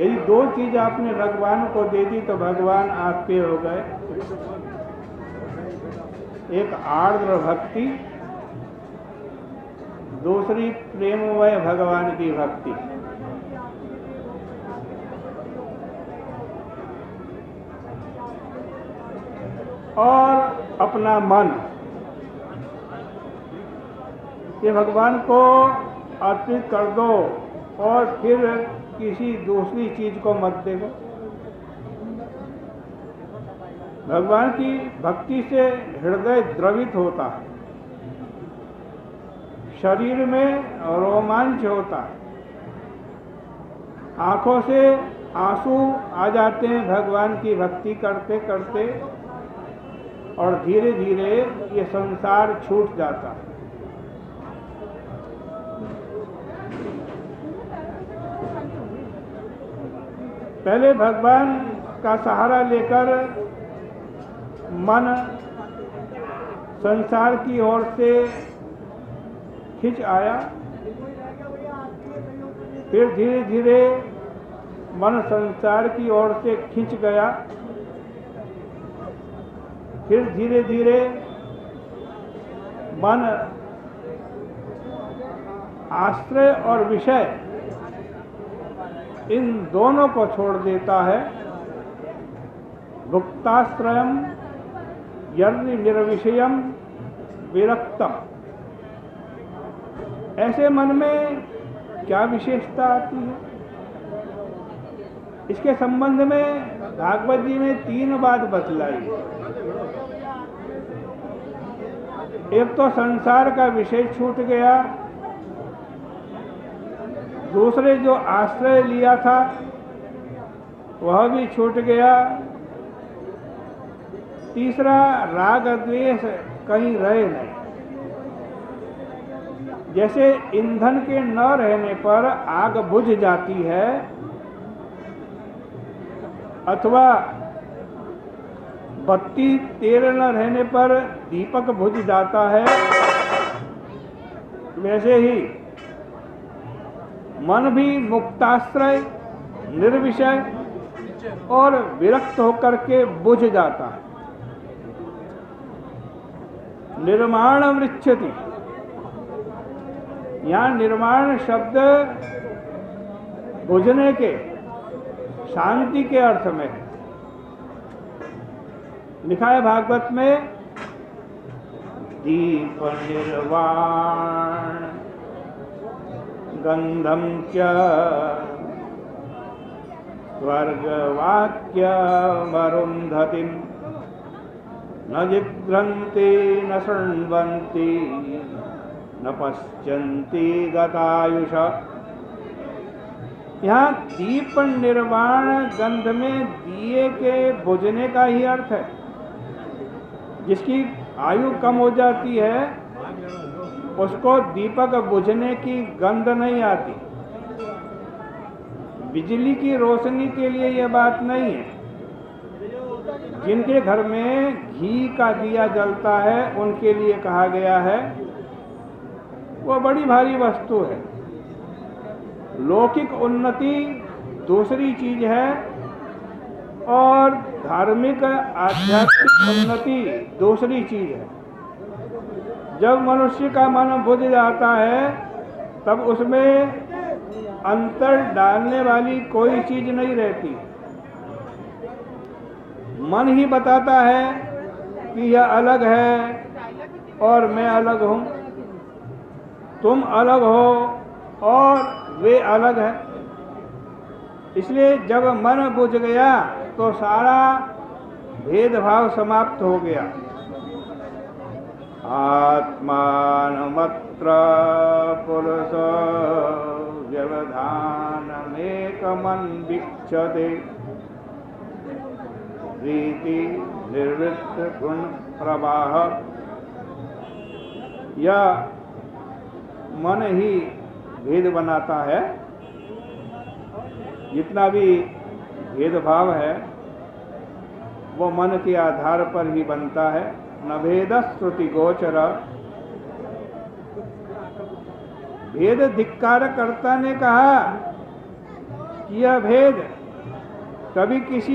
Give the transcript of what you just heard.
यदि दो चीज आपने भगवान को दे दी तो भगवान आपके हो गए। एक आर्द्र भक्ति, दूसरी प्रेममय भगवान की भक्ति। और अपना मन, ये भगवान को अर्पित कर दो और फिर किसी दूसरी चीज को मत देखो। भगवान की भक्ति से हृदय द्रवित होता है, शरीर में रोमांच होता है, आंखों से आंसू आ जाते हैं भगवान की भक्ति करते करते, और धीरे धीरे ये संसार छूट जाता है। पहले भगवान का सहारा लेकर मन संसार की ओर से खिंच आया, फिर धीरे धीरे मन संसार की ओर से खिंच गया, फिर धीरे धीरे मन आश्रय और विषय इन दोनों को छोड़ देता है। भुक्ताश्रयम यर्नि निर्विषयम विरक्तम। ऐसे मन में क्या विशेषता आती है? इसके संबंध में भागवत जी ने 3 बात बतलाई। एक तो संसार का विषय छूट गया, दूसरे जो आश्रय लिया था वह भी छूट गया, तीसरा राग द्वेष कहीं रहे नहीं। जैसे ईंधन के न रहने पर आग बुझ जाती है, अथवा बत्ती तेल न रहने पर दीपक बुझ जाता है, वैसे ही मन भी मुक्ताश्रय, निर्विषय और विरक्त होकर के बुझ जाता है। निर्माण मृच्छति, यहाँ निर्माण शब्द बुझने के, शांति के अर्थ में है। लिखा है भागवत में, दीप निर्वाण गंधम च स्वर्गवाक्य मरुंधतिम न जिघ्रन्ति न शृण्वन्ति न पश्यन्ति गतायुष। यहाँ दीप निर्वाण गंध में दिए के बुझने का ही अर्थ है। जिसकी आयु कम हो जाती है उसको दीपक बुझने की गंध नहीं आती। बिजली की रोशनी के लिए यह बात नहीं है। जिनके घर में घी का दिया जलता है उनके लिए कहा गया है, वो बड़ी भारी वस्तु है। लौकिक उन्नति दूसरी चीज है और धार्मिक आध्यात्मिक उन्नति दूसरी चीज है। जब मनुष्य का मन बुझ जाता है तब उसमें अंतर डालने वाली कोई चीज नहीं रहती। मन ही बताता है कि यह अलग है और मैं अलग हूँ, तुम अलग हो और वे अलग है। इसलिए जब मन बुझ गया तो सारा भेदभाव समाप्त हो गया। आत्मानमत्र पुरुष व्यवधानमेकमन्वीक्षते रीति निर्वृत्त गुण प्रवाह। यह मन ही भेद बनाता है। जितना भी भेदभाव है वो मन के आधार पर ही बनता है। न भेद श्रुति गोचर। भेद धिक्कारकर्ता ने कहा यह भेद कभी किसी